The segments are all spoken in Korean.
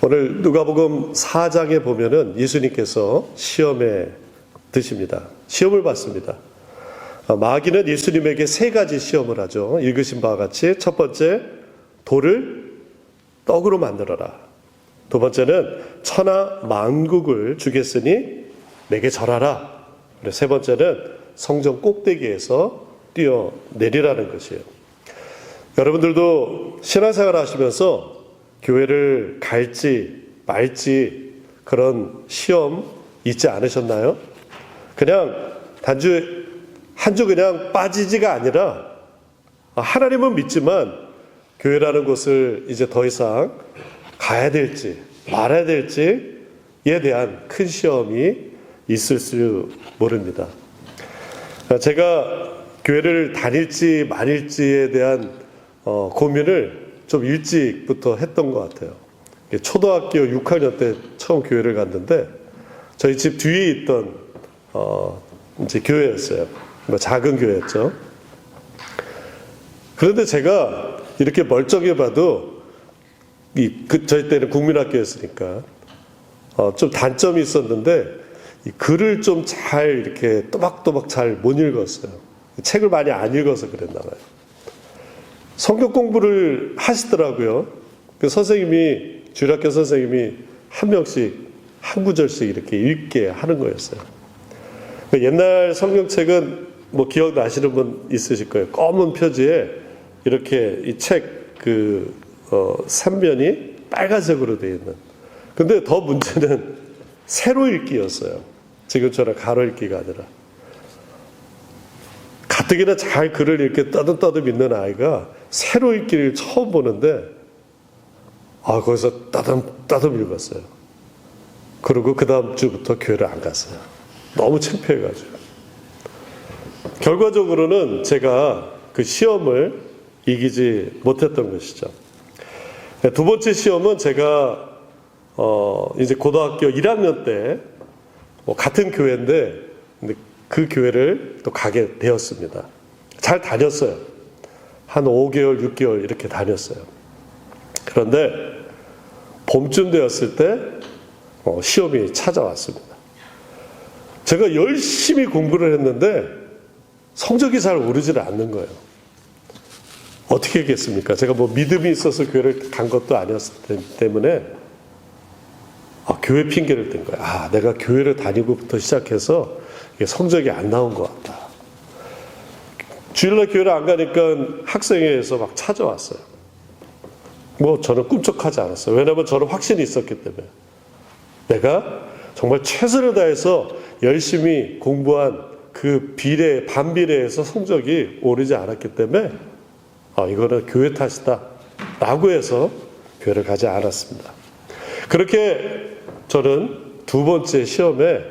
오늘 누가복음 4장에 보면은 예수님께서 시험에 드십니다. 시험을 받습니다. 마귀는 예수님에게 세 가지 시험을 하죠. 읽으신 바와 같이 첫 번째, 돌을 떡으로 만들어라. 두 번째는 천하 만국을 주겠으니 내게 절하라. 그리고 세 번째는 성전 꼭대기에서 뛰어내리라는 것이에요. 여러분들도 신앙생활 하시면서 교회를 갈지 말지 그런 시험 있지 않으셨나요? 그냥 단지 한 주 그냥 빠지지가 아니라 하나님은 믿지만 교회라는 곳을 이제 더 이상 가야 될지 말아야 될지에 대한 큰 시험이 있을 수 모릅니다. 제가 교회를 다닐지 말일지에 대한 고민을 좀 일찍부터 했던 것 같아요. 초등학교 6학년 때 처음 교회를 갔는데 저희 집 뒤에 있던 이제 교회였어요. 작은 교회였죠. 그런데 제가 이렇게 멀쩡해 봐도 저희 때는 국민학교였으니까 좀 단점이 있었는데 글을 좀 잘 이렇게 또박또박 잘 못 읽었어요. 책을 많이 안 읽어서 그랬나 봐요. 성경 공부를 하시더라고요. 그 선생님이, 주일학교 선생님이 한 명씩 한 구절씩 이렇게 읽게 하는 거였어요. 옛날 성경책은 뭐 기억나시는 분 있으실 거예요. 검은 표지에 이렇게 이 책 3면이 빨간색으로 되어 있는. 근데 더 문제는 세로 읽기였어요. 지금처럼 가로 읽기가 아니라. 가뜩이나 잘 글을 이렇게 떠듬떠듬 읽는 아이가 세로 읽기를 처음 보는데 거기서 따듬따듬 읽었어요. 그리고 그 다음 주부터 교회를 안 갔어요. 너무 창피해가지고. 결과적으로는 제가 그 시험을 이기지 못했던 것이죠. 두 번째 시험은 제가 이제 고등학교 1학년 때 같은 교회인데 그 교회를 또 가게 되었습니다. 잘 다녔어요. 한 5개월, 6개월 이렇게 다녔어요. 그런데 봄쯤 되었을 때 시험이 찾아왔습니다. 제가 열심히 공부를 했는데 성적이 잘 오르질 않는 거예요. 어떻게 했겠습니까? 제가 뭐 믿음이 있어서 교회를 간 것도 아니었기 때문에 교회 핑계를 댄 거예요. 내가 교회를 다니고부터 시작해서 성적이 안 나온 것 같다. 주일날 교회를 안 가니까 학생회에서 막 찾아왔어요. 저는 꿈쩍하지 않았어요. 왜냐하면 저는 확신이 있었기 때문에. 내가 정말 최선을 다해서 열심히 공부한 그 반비례에서 성적이 오르지 않았기 때문에 이거는 교회 탓이다 라고 해서 교회를 가지 않았습니다. 그렇게 저는 두 번째 시험에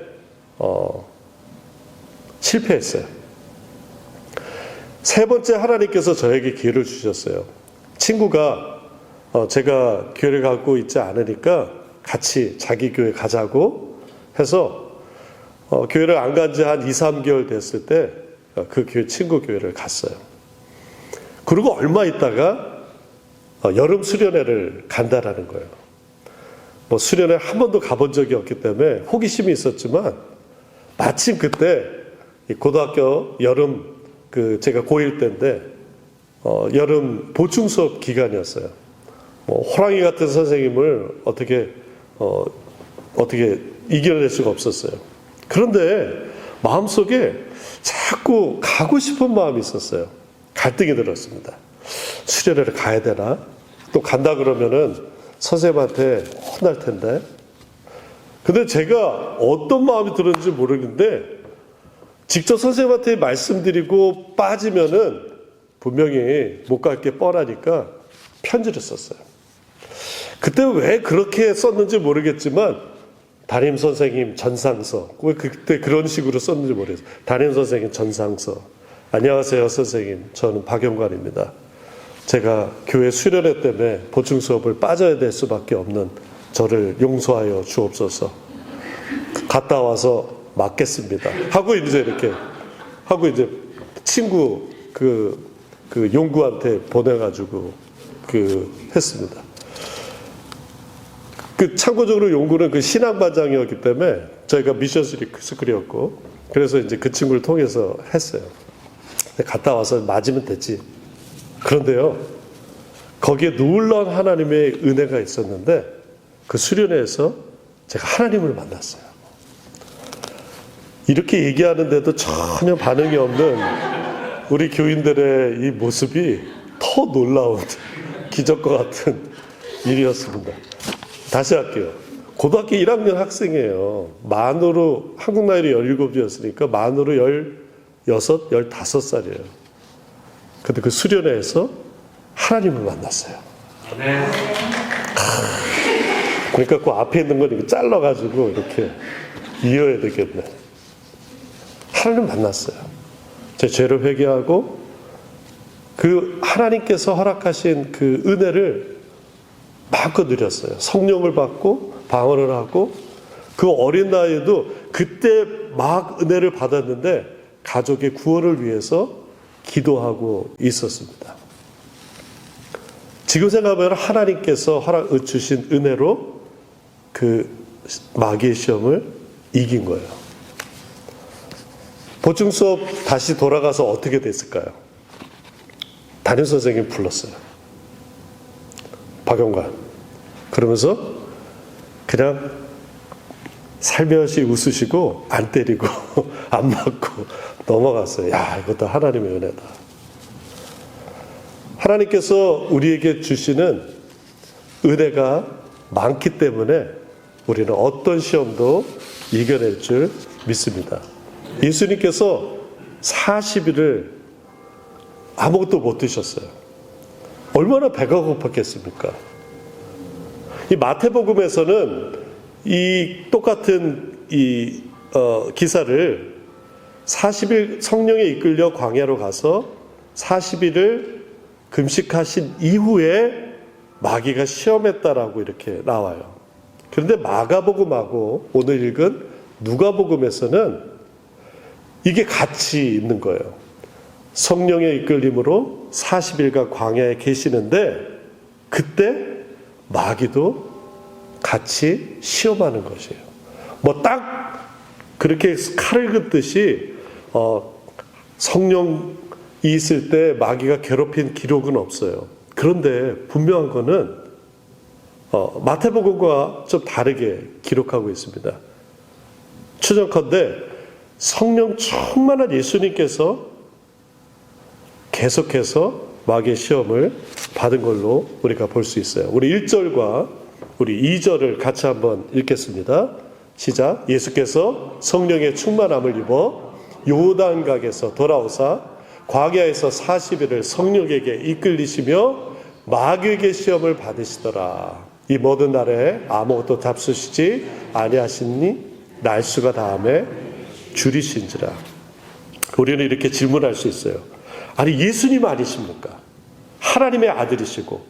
실패했어요. 세 번째 하나님께서 저에게 기회를 주셨어요. 친구가 제가 교회를 가고 있지 않으니까 같이 자기 교회 가자고 해서 교회를 안 간 지 한 2, 3개월 됐을 때 그 친구 교회를 갔어요. 그리고 얼마 있다가 여름 수련회를 간다라는 거예요. 수련회 한 번도 가본 적이 없기 때문에 호기심이 있었지만 마침 그때 고등학교 여름 제가 고1 때인데 여름 보충 수업 기간이었어요. 호랑이 같은 선생님을 어떻게 이겨낼 수가 없었어요. 그런데 마음속에 자꾸 가고 싶은 마음이 있었어요. 갈등이 들었습니다. 수련회를 가야 되나? 또 간다 그러면은 선생님한테 혼날 텐데. 근데 제가 어떤 마음이 들었는지 모르겠는데 직접 선생님한테 말씀드리고 빠지면은 분명히 못 갈 게 뻔하니까 편지를 썼어요. 그때 왜 그렇게 썼는지 모르겠지만 담임 선생님 전상서, 왜 그때 그런 식으로 썼는지 모르겠어요. 담임 선생님 전상서. 안녕하세요 선생님, 저는 박영관입니다. 제가 교회 수련회 때문에 보충 수업을 빠져야 될 수밖에 없는 저를 용서하여 주옵소서. 갔다 와서 맞겠습니다. 하고 이제 이렇게 하고 이제 친구 그 용구한테 보내가지고 했습니다. 참고적으로 용구는 그 신학반장이었기 때문에 저희가 미션 스쿨이었고, 그래서 이제 그 친구를 통해서 했어요. 갔다 와서 맞으면 됐지. 그런데요, 거기에 놀라운 하나님의 은혜가 있었는데, 그 수련회에서 제가 하나님을 만났어요. 이렇게 얘기하는데도 전혀 반응이 없는 우리 교인들의 이 모습이 더 놀라운 기적과 같은 일이었습니다. 다시 할게요. 고등학교 1학년 학생이에요. 만으로, 한국 나이로 17이었으니까 만으로 16, 15살이에요. 근데 그 수련회에서 하나님을 만났어요. 그러니까 그 앞에 있는 건 이렇게 잘라가지고 이렇게 이어야 되겠네. 하나님 만났어요. 제 죄를 회개하고 그 하나님께서 허락하신 그 은혜를 마음껏 누렸어요. 성령을 받고 방언을 하고, 그 어린 나이에도 그때 막 은혜를 받았는데 가족의 구원을 위해서 기도하고 있었습니다. 지금 생각하면 하나님께서 허락 주신 은혜로 그 마귀의 시험을 이긴 거예요. 보충 수업 다시 돌아가서 어떻게 됐을까요? 담임선생님이 불렀어요. 박영관. 그러면서 그냥 살며시 웃으시고 안 때리고 안 맞고 넘어갔어요. 야, 이것도 하나님의 은혜다. 하나님께서 우리에게 주시는 은혜가 많기 때문에 우리는 어떤 시험도 이겨낼 줄 믿습니다. 예수님께서 40일을 아무것도 못 드셨어요. 얼마나 배가 고팠겠습니까? 이 마태복음에서는 이 똑같은 기사를 40일 성령에 이끌려 광야로 가서 40일을 금식하신 이후에 마귀가 시험했다라고 이렇게 나와요. 그런데 마가복음하고 오늘 읽은 누가복음에서는 이게 같이 있는 거예요. 성령의 이끌림으로 40일간 광야에 계시는데 그때 마귀도 같이 시험하는 것이에요. 뭐 딱 그렇게 칼을 긋듯이 성령이 있을 때 마귀가 괴롭힌 기록은 없어요. 그런데 분명한 거는 마태복음과 좀 다르게 기록하고 있습니다. 추정컨대 성령 충만한 예수님께서 계속해서 마귀의 시험을 받은 걸로 우리가 볼 수 있어요. 우리 1절과 우리 2절을 같이 한번 읽겠습니다. 시작. 예수께서 성령의 충만함을 입어 요단강에서 돌아오사 광야에서 40일을 성령에게 이끌리시며 마귀에게 시험을 받으시더라. 이 모든 날에 아무것도 잡수시지 아니하시니 날수가 다함에 줄이신지라. 우리는 이렇게 질문할 수 있어요. 아니, 예수님 아니십니까? 하나님의 아들이시고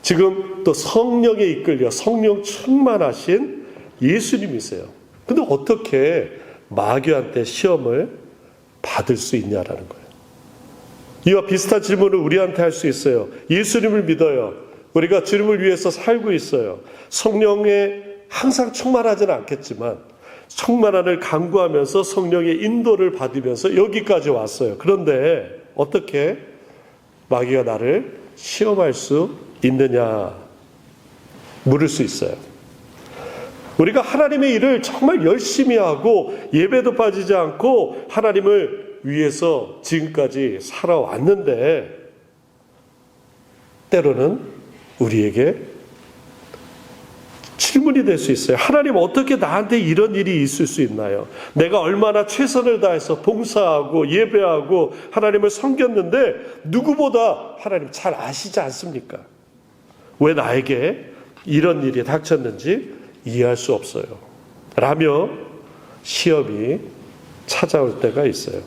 지금 또 성령에 이끌려 성령 충만하신 예수님이세요. 근데 어떻게 마귀한테 시험을 받을 수 있냐라는 거예요. 이와 비슷한 질문을 우리한테 할 수 있어요. 예수님을 믿어요. 우리가 주님을 위해서 살고 있어요. 성령에 항상 충만하지는 않겠지만 충만함을 간구하면서 성령의 인도를 받으면서 여기까지 왔어요. 그런데 어떻게 마귀가 나를 시험할 수 있느냐 물을 수 있어요. 우리가 하나님의 일을 정말 열심히 하고 예배도 빠지지 않고 하나님을 위해서 지금까지 살아왔는데 때로는 우리에게 질문이 될 수 있어요. 하나님, 어떻게 나한테 이런 일이 있을 수 있나요? 내가 얼마나 최선을 다해서 봉사하고 예배하고 하나님을 섬겼는데 누구보다 하나님 잘 아시지 않습니까? 왜 나에게 이런 일이 닥쳤는지 이해할 수 없어요. 라며 시험이 찾아올 때가 있어요.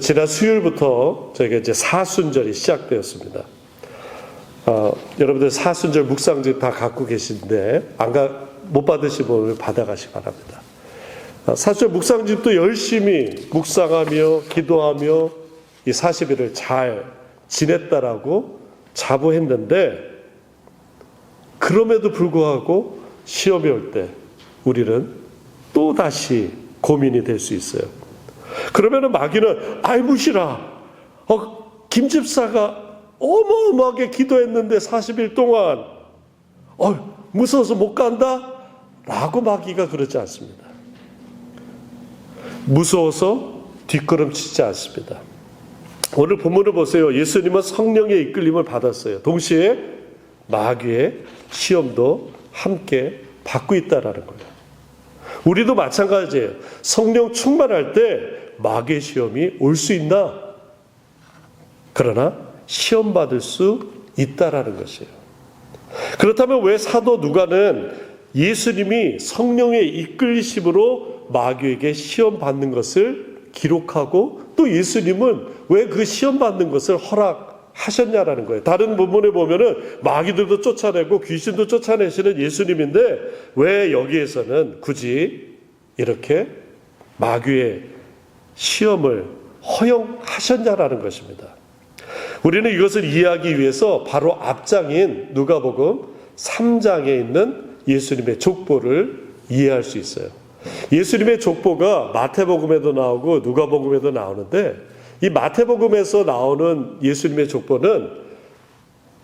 지난 수요일부터 저희가 이제 사순절이 시작되었습니다. 여러분들 사순절 묵상집 다 갖고 계신데 못 받으신 분을 받아가시기 바랍니다. 사순절 묵상집도 열심히 묵상하며 기도하며 이 40일을 잘 지냈다라고 자부했는데 그럼에도 불구하고 시험이 올 때 우리는 또 다시 고민이 될 수 있어요. 그러면은 마귀는 아이 무시라. 김 집사가 어마어마하게 기도했는데 40일 동안 무서워서 못 간다? 라고 마귀가 그러지 않습니다. 무서워서 뒷걸음치지 않습니다. 오늘 본문을 보세요. 예수님은 성령의 이끌림을 받았어요. 동시에 마귀의 시험도 함께 받고 있다라는 거예요. 우리도 마찬가지예요. 성령 충만할 때 마귀의 시험이 올 수 있나? 그러나 시험 받을 수 있다라는 것이에요. 그렇다면 왜 사도 누가는 예수님이 성령의 이끌리심으로 마귀에게 시험 받는 것을 기록하고 또 예수님은 왜 그 시험 받는 것을 허락하셨냐라는 거예요. 다른 본문에 보면은 마귀들도 쫓아내고 귀신도 쫓아내시는 예수님인데 왜 여기에서는 굳이 이렇게 마귀의 시험을 허용하셨냐라는 것입니다. 우리는 이것을 이해하기 위해서 바로 앞장인 누가복음 3장에 있는 예수님의 족보를 이해할 수 있어요. 예수님의 족보가 마태복음에도 나오고 누가복음에도 나오는데 이 마태복음에서 나오는 예수님의 족보는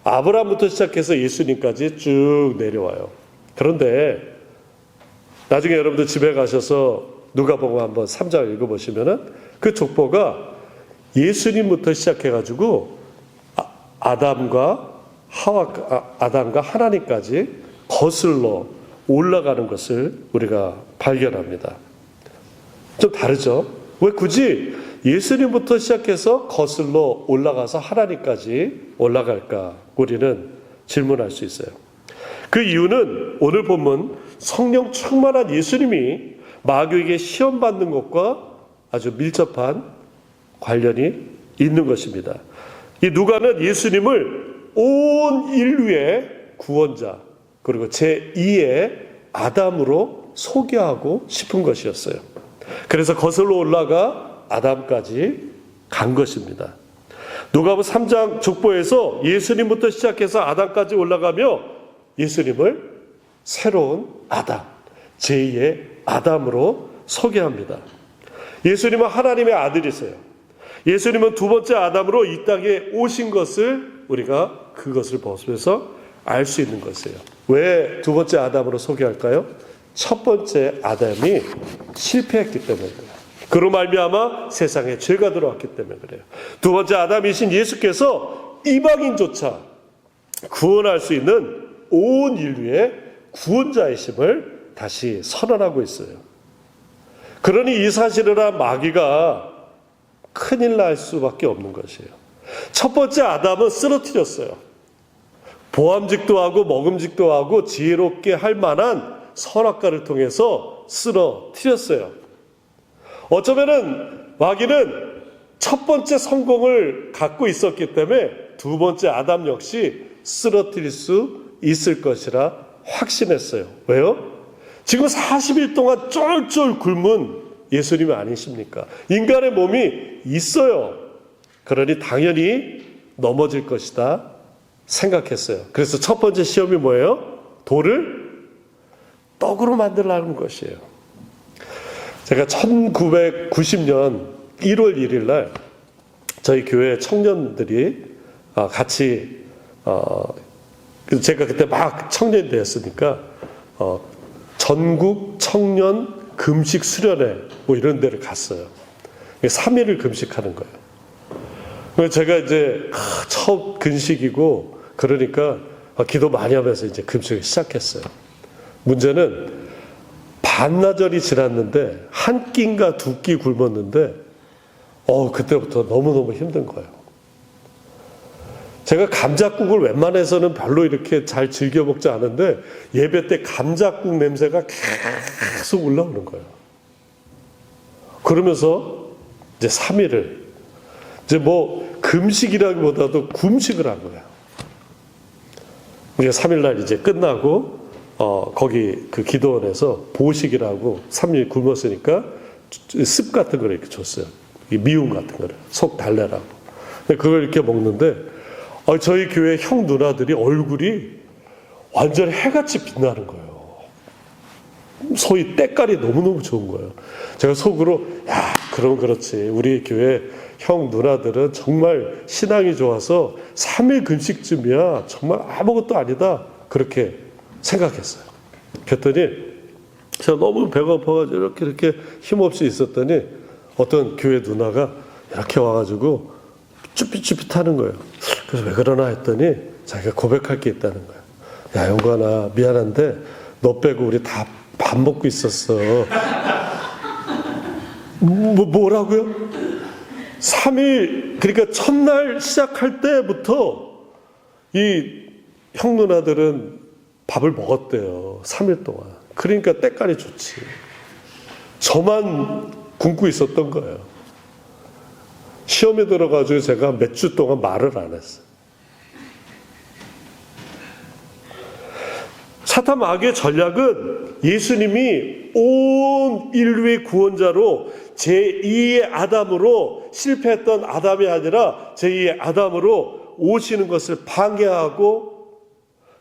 아브라함부터 시작해서 예수님까지 쭉 내려와요. 그런데 나중에 여러분들 집에 가셔서 누가복음 한번 3장 읽어보시면은 그 족보가 예수님부터 시작해가지고 아담과 하나님까지 거슬러 올라가는 것을 우리가 발견합니다. 좀 다르죠? 왜 굳이 예수님부터 시작해서 거슬러 올라가서 하나님까지 올라갈까? 우리는 질문할 수 있어요. 그 이유는 오늘 본문 성령 충만한 예수님이 마귀에게 시험 받는 것과 아주 밀접한 관련이 있는 것입니다. 이 누가는 예수님을 온 인류의 구원자 그리고 제2의 아담으로 소개하고 싶은 것이었어요. 그래서 거슬러 올라가 아담까지 간 것입니다. 누가복음 3장 족보에서 예수님부터 시작해서 아담까지 올라가며 예수님을 새로운 아담, 제2의 아담으로 소개합니다. 예수님은 하나님의 아들이세요. 예수님은 두 번째 아담으로 이 땅에 오신 것을 우리가 그것을 보면서 알 수 있는 것이에요. 왜 두 번째 아담으로 소개할까요? 첫 번째 아담이 실패했기 때문에 그래요. 그로 말미암아 세상에 죄가 들어왔기 때문에 그래요. 두 번째 아담이신 예수께서 이방인조차 구원할 수 있는 온 인류의 구원자이심을 다시 선언하고 있어요. 그러니 이 사실을 한 마귀가 큰일 날 수밖에 없는 것이에요. 첫 번째 아담은 쓰러뜨렸어요. 보암직도 하고 먹음직도 하고 지혜롭게 할 만한 선악과를 통해서 쓰러뜨렸어요. 어쩌면은 마귀는 첫 번째 성공을 갖고 있었기 때문에 두 번째 아담 역시 쓰러뜨릴 수 있을 것이라 확신했어요. 왜요? 지금 40일 동안 쫄쫄 굶은 예수님이 아니십니까? 인간의 몸이 있어요. 그러니 당연히 넘어질 것이다 생각했어요. 그래서 첫 번째 시험이 뭐예요? 돌을 떡으로 만들라는 것이에요. 제가 1990년 1월 1일 날 저희 교회 청년들이 같이 제가 그때 막 청년이 되었으니까 전국 청년 금식 수련회 뭐 이런 데를 갔어요. 3일을 금식하는 거예요. 제가 이제 첫 금식이고 그러니까 기도 많이 하면서 이제 금식을 시작했어요. 문제는 반나절이 지났는데 한 끼인가 두 끼 굶었는데 그때부터 너무너무 힘든 거예요. 제가 감자국을 웬만해서는 별로 이렇게 잘 즐겨 먹지 않은데 예배 때 감자국 냄새가 계속 올라오는 거예요. 그러면서 이제 3일을 이제 뭐 금식이라기보다도 굶식을 한 거예요. 이제 3일날 이제 끝나고 거기 그 기도원에서 보식이라고 3일 굶었으니까 습 같은 걸 이렇게 줬어요. 미움 같은 거를 속 달래라고. 그걸 이렇게 먹는데 저희 교회 형 누나들이 얼굴이 완전 해같이 빛나는 거예요. 소위 때깔이 너무너무 좋은 거예요. 제가 속으로 야, 그럼 그렇지. 우리 교회 형 누나들은 정말 신앙이 좋아서 3일 금식쯤이야 정말 아무것도 아니다. 그렇게 생각했어요. 그랬더니 제가 너무 배가 고파가지고 이렇게 힘없이 있었더니 어떤 교회 누나가 이렇게 와가지고 쭈삣쭈삣 하는 거예요. 그래서 왜 그러나 했더니 자기가 고백할 게 있다는 거예요. 야, 영관아, 미안한데 너 빼고 우리 다 밥 먹고 있었어. 뭐라고요? 3일, 그러니까 첫날 시작할 때부터 이 형 누나들은 밥을 먹었대요. 3일 동안. 그러니까 때깔이 좋지. 저만 굶고 있었던 거예요. 시험에 들어가지고 제가 몇 주 동안 말을 안 했어요. 사탄 마귀의 전략은 예수님이 온 인류의 구원자로 제2의 아담으로 실패했던 아담이 아니라 제2의 아담으로 오시는 것을 방해하고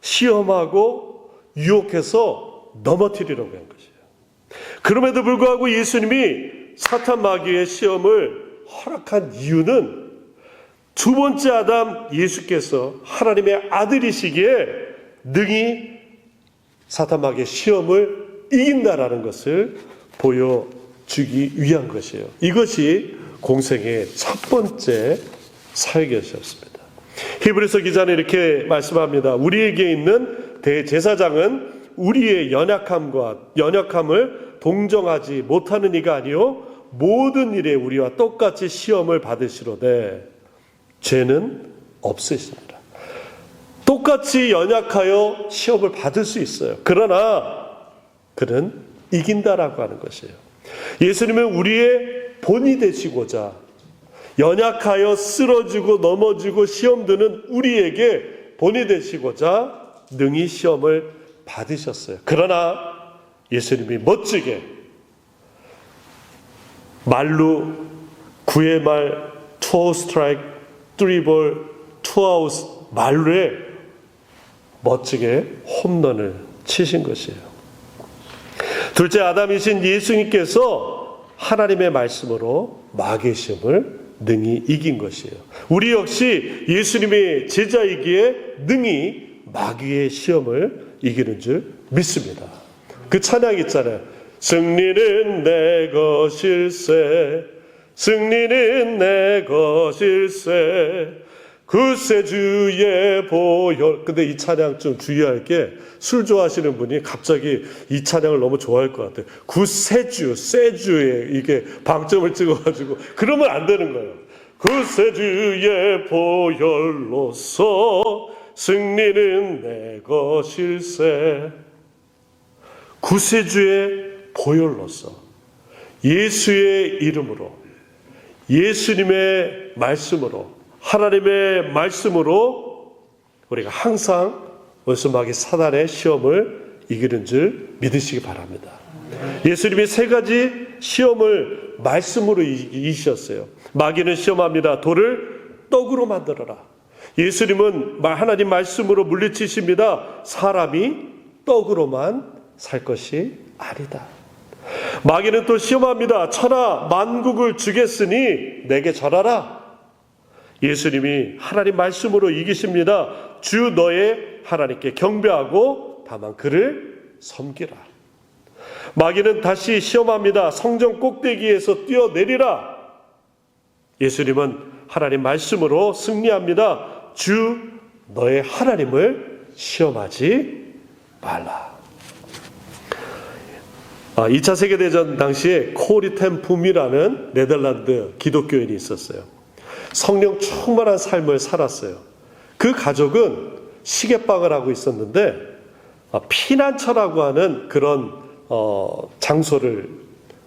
시험하고 유혹해서 넘어뜨리려고 한 것이에요. 그럼에도 불구하고 예수님이 사탄 마귀의 시험을 허락한 이유는 두 번째 아담 예수께서 하나님의 아들이시기에 능히 사탄 마귀의 시험을 이긴다라는 것을 보여주기 위한 것이에요. 이것이 공생의 첫 번째 사역이었습니다. 히브리서 기자는 이렇게 말씀합니다. 우리에게 있는 대제사장은 우리의 연약함을 동정하지 못하는 이가 아니요 모든 일에 우리와 똑같이 시험을 받으시로되 죄는 없으십니다. 똑같이 연약하여 시험을 받을 수 있어요. 그러나 그는 이긴다라고 하는 것이에요. 예수님은 우리의 본이 되시고자 연약하여 쓰러지고 넘어지고 시험 드는 우리에게 본이 되시고자 능히 시험을 받으셨어요. 그러나 예수님이 멋지게 말루 9회 말 2아웃 스트라이크 3볼 2아웃 말루에 멋지게 홈런을 치신 것이에요. 둘째 아담이신 예수님께서 하나님의 말씀으로 마귀의 시험을 능히 이긴 것이에요. 우리 역시 예수님의 제자이기에 능히 마귀의 시험을 이기는 줄 믿습니다. 그 찬양 있잖아요. 승리는 내 것일세, 승리는 내 것일세, 그새 주의 보혈. 근데 이 찬양 좀 주의할 게 술 좋아하시는 분이 갑자기 이 찬양을 너무 좋아할 것 같아요. 구세주, 세주에 이게 방점을 찍어가지고 그러면 안 되는 거예요. 그새 주의 보혈로서 승리는 내 것일세. 구세주의 보혈로서 예수의 이름으로 예수님의 말씀으로 하나님의 말씀으로 우리가 항상 원수마귀 사단의 시험을 이기는 줄 믿으시기 바랍니다. 예수님이 세 가지 시험을 말씀으로 이기셨어요. 마귀는 시험합니다. 돌을 떡으로 만들어라. 예수님은 하나님 말씀으로 물리치십니다. 사람이 떡으로만 살 것이 아니다. 마귀는 또 시험합니다. 천하 만국을 주겠으니 내게 절하라. 예수님이 하나님 말씀으로 이기십니다. 주 너의 하나님께 경배하고 다만 그를 섬기라. 마귀는 다시 시험합니다. 성전 꼭대기에서 뛰어내리라. 예수님은 하나님 말씀으로 승리합니다. 주 너의 하나님을 시험하지 말라. 2차 세계대전 당시에 코리 텐 붐이라는 네덜란드 기독교인이 있었어요. 성령 충만한 삶을 살았어요. 그 가족은 시계방을 하고 있었는데 피난처라고 하는 그런 장소를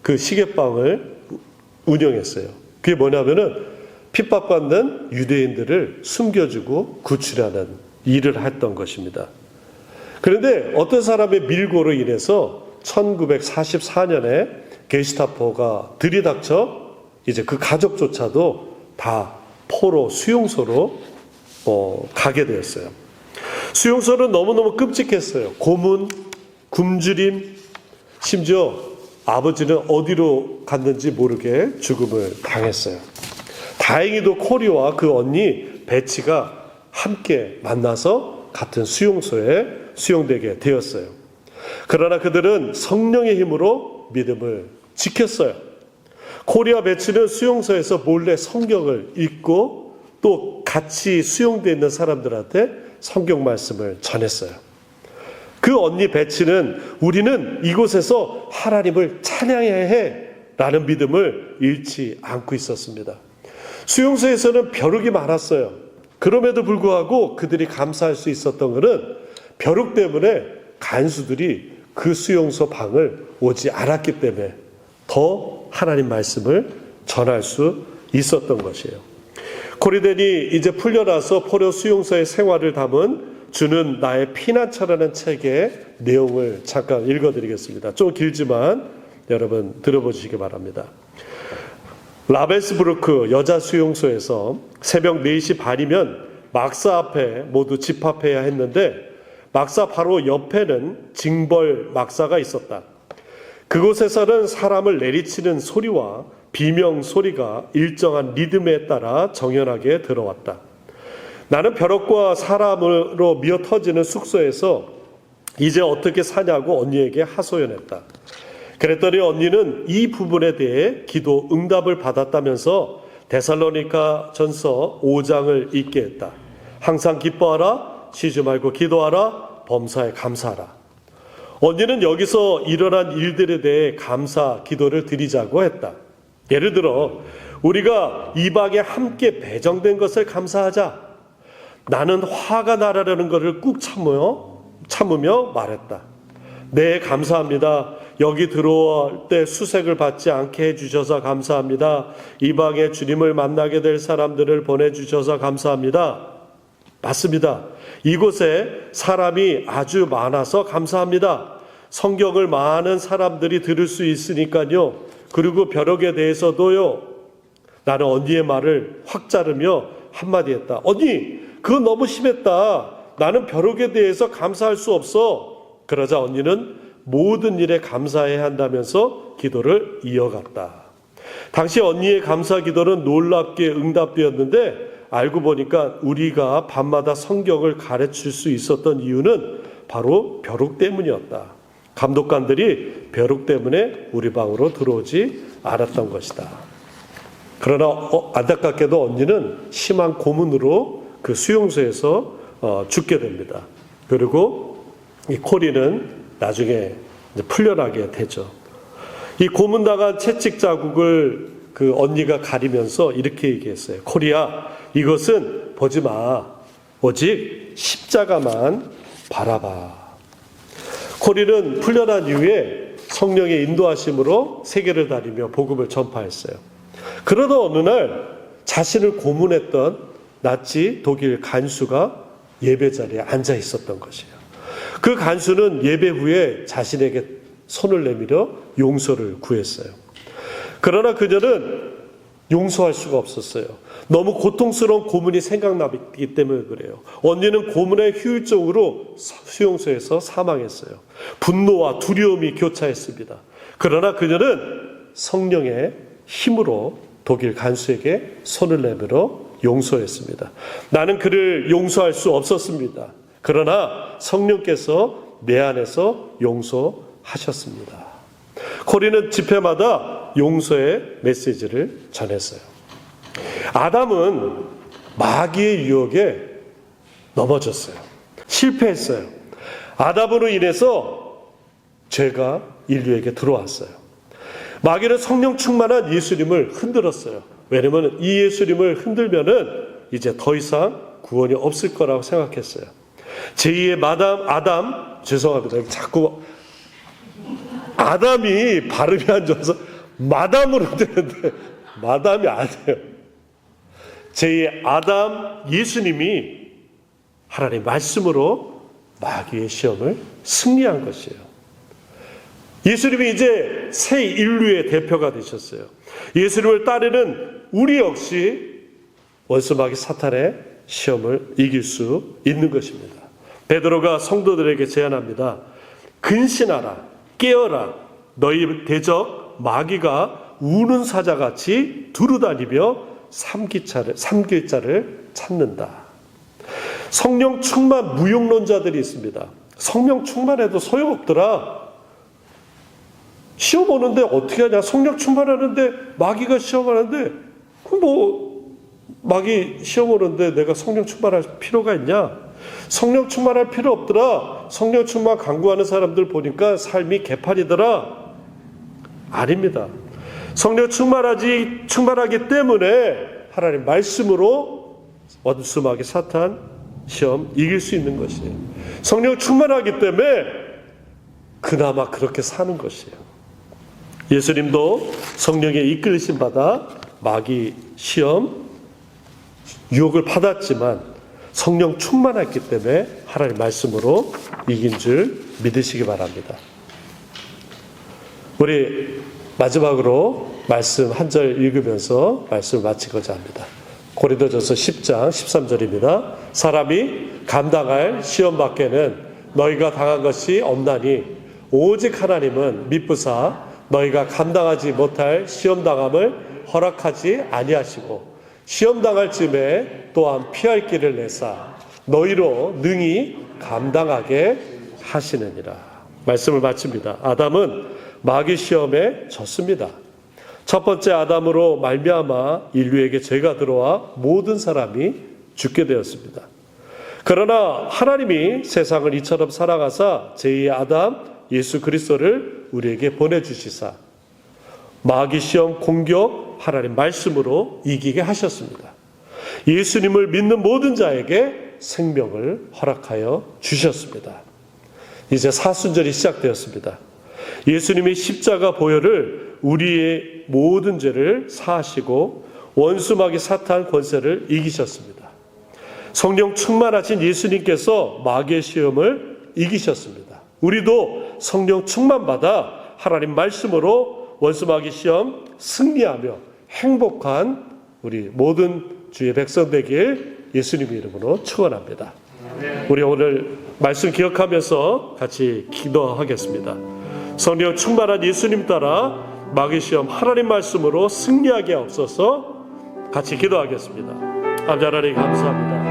그 시계방을 운영했어요. 그게 뭐냐면은 핍박받는 유대인들을 숨겨주고 구출하는 일을 했던 것입니다. 그런데 어떤 사람의 밀고로 인해서 1944년에 게시타포가 들이닥쳐 이제 그 가족조차도 다 포로 수용소로 가게 되었어요. 수용소는 너무너무 끔찍했어요. 고문, 굶주림, 심지어 아버지는 어디로 갔는지 모르게 죽음을 당했어요. 다행히도 코리와 그 언니 베치가 함께 만나서 같은 수용소에 수용되게 되었어요. 그러나 그들은 성령의 힘으로 믿음을 지켰어요. 코리와 베치는 수용소에서 몰래 성경을 읽고 또 같이 수용되어 있는 사람들한테 성경 말씀을 전했어요. 그 언니 베치는 우리는 이곳에서 하나님을 찬양해야 해 라는 믿음을 잃지 않고 있었습니다. 수용소에서는 벼룩이 많았어요. 그럼에도 불구하고 그들이 감사할 수 있었던 것은 벼룩 때문에 간수들이 그 수용소 방을 오지 않았기 때문에 더 하나님 말씀을 전할 수 있었던 것이에요. 코리덴이 이제 풀려나서 포로 수용소의 생활을 담은 주는 나의 피난처라는 책의 내용을 잠깐 읽어드리겠습니다. 좀 길지만 여러분 들어보시기 바랍니다. 라벤스부르크 여자 수용소에서 새벽 4시 반이면 막사 앞에 모두 집합해야 했는데 막사 바로 옆에는 징벌 막사가 있었다. 그곳에서는 사람을 내리치는 소리와 비명 소리가 일정한 리듬에 따라 정연하게 들어왔다. 나는 벼룩과 사람으로 미어 터지는 숙소에서 이제 어떻게 사냐고 언니에게 하소연했다. 그랬더니 언니는 이 부분에 대해 기도 응답을 받았다면서 데살로니가 전서 5장을 읽게 했다. 항상 기뻐하라, 쉬지 말고 기도하라, 범사에 감사하라. 언니는 여기서 일어난 일들에 대해 감사 기도를 드리자고 했다. 예를 들어 우리가 이 방에 함께 배정된 것을 감사하자. 나는 화가 나라는 것을 꾹 참으며 말했다. 네, 감사합니다. 여기 들어올 때 수색을 받지 않게 해주셔서 감사합니다. 이 방에 주님을 만나게 될 사람들을 보내주셔서 감사합니다. 맞습니다. 이곳에 사람이 아주 많아서 감사합니다. 성경을 많은 사람들이 들을 수 있으니까요. 그리고 벼룩에 대해서도요. 나는 언니의 말을 확 자르며 한마디 했다. 언니, 그건 너무 심했다. 나는 벼룩에 대해서 감사할 수 없어. 그러자 언니는 모든 일에 감사해야 한다면서 기도를 이어갔다. 당시 언니의 감사 기도는 놀랍게 응답되었는데 알고 보니까 우리가 밤마다 성경을 가르칠 수 있었던 이유는 바로 벼룩 때문이었다. 감독관들이 벼룩 때문에 우리 방으로 들어오지 않았던 것이다. 그러나 안타깝게도 언니는 심한 고문으로 그 수용소에서 죽게 됩니다. 그리고 이 코리는 나중에 이제 풀려나게 되죠. 이 고문당한 채찍 자국을 그 언니가 가리면서 이렇게 얘기했어요. 코리야, 이것은 보지 마. 오직 십자가만 바라봐. 코리는 풀려난 이후에 성령의 인도하심으로 세계를 다니며 복음을 전파했어요. 그러다 어느 날 자신을 고문했던 나치 독일 간수가 예배 자리에 앉아 있었던 것이에요. 그 간수는 예배 후에 자신에게 손을 내밀어 용서를 구했어요. 그러나 그녀는 용서할 수가 없었어요. 너무 고통스러운 고문이 생각나기 때문에 그래요. 언니는 고문의 후유증으로 수용소에서 사망했어요. 분노와 두려움이 교차했습니다. 그러나 그녀는 성령의 힘으로 독일 간수에게 손을 내밀어 용서했습니다. 나는 그를 용서할 수 없었습니다. 그러나 성령께서 내 안에서 용서하셨습니다. 코리는 집회마다 용서의 메시지를 전했어요. 아담은 마귀의 유혹에 넘어졌어요. 실패했어요. 아담으로 인해서 죄가 인류에게 들어왔어요. 마귀는 성령 충만한 예수님을 흔들었어요. 왜냐하면 이 예수님을 흔들면은 이제 더 이상 구원이 없을 거라고 생각했어요. 제2의 아담, 죄송합니다. 자꾸 아담이 발음이 안 좋아서 마담으로 되는데 마담이 아니에요. 제2의 아담 예수님이 하나님의 말씀으로 마귀의 시험을 승리한 것이에요. 예수님이 이제 새 인류의 대표가 되셨어요. 예수님을 따르는 우리 역시 원수 마귀 사탄의 시험을 이길 수 있는 것입니다. 베드로가 성도들에게 제안합니다. 근신하라, 깨어라, 너희 대적 마귀가 우는 사자같이 두루다니며 삼킬자를 찾는다. 성령 충만 무용론자들이 있습니다. 성령 충만해도 소용없더라. 시험 오는데 어떻게 하냐. 성령 충만하는데 마귀가 시험하는데 마귀 시험 오는데 내가 성령 충만할 필요가 있냐. 성령 충만할 필요 없더라. 성령 충만 강구하는 사람들 보니까 삶이 개판이더라. 아닙니다. 성령 충만하기 때문에 하나님 말씀으로 원수마귀 사탄 시험 이길 수 있는 것이에요. 성령 충만하기 때문에 그나마 그렇게 사는 것이에요. 예수님도 성령에 이끌리심 받아 마귀 시험 유혹을 받았지만 성령 충만했기 때문에 하나님 말씀으로 이긴 줄 믿으시기 바랍니다. 우리 마지막으로 말씀 한 절 읽으면서 말씀을 마치고자 합니다. 고린도전서 10장 13절입니다. 사람이 감당할 시험 밖에는 너희가 당한 것이 없나니 오직 하나님은 미쁘사 너희가 감당하지 못할 시험 당함을 허락하지 아니하시고 시험 당할 쯤에 또한 피할 길을 내사 너희로 능히 감당하게 하시느니라. 말씀을 마칩니다. 아담은 마귀 시험에 졌습니다. 첫 번째 아담으로 말미암아 인류에게 죄가 들어와 모든 사람이 죽게 되었습니다. 그러나 하나님이 세상을 이처럼 사랑하사 제2의 아담 예수 그리스도를 우리에게 보내주시사 마귀 시험 공격 하나님 말씀으로 이기게 하셨습니다. 예수님을 믿는 모든 자에게 생명을 허락하여 주셨습니다. 이제 사순절이 시작되었습니다. 예수님이 십자가 보혈을 우리의 모든 죄를 사하시고 원수마귀 사탄 권세를 이기셨습니다. 성령 충만하신 예수님께서 마귀의 시험을 이기셨습니다. 우리도 성령 충만받아 하나님 말씀으로 원수마귀 시험 승리하며 행복한 우리 모든 주의 백성 되길 예수님의 이름으로 축원합니다. 우리 오늘 말씀 기억하면서 같이 기도하겠습니다. 성령 충만한 예수님 따라 마귀 시험 하나님 말씀으로 승리하게 하옵소서. 같이 기도하겠습니다. 아버지 하나님 감사합니다.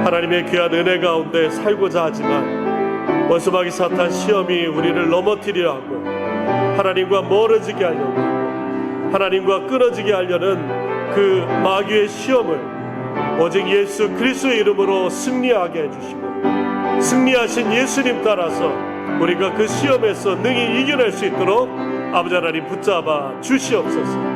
하나님의 귀한 은혜 가운데 살고자 하지만 원수마귀 사탄 시험이 우리를 넘어뜨리려 하고 하나님과 멀어지게 하려고 하나님과 끊어지게 하려는 그 마귀의 시험을 오직 예수 그리스도의 이름으로 승리하게 해주시고 승리하신 예수님 따라서 우리가 그 시험에서 능히 이겨낼 수 있도록 아버지 하나님 붙잡아 주시옵소서.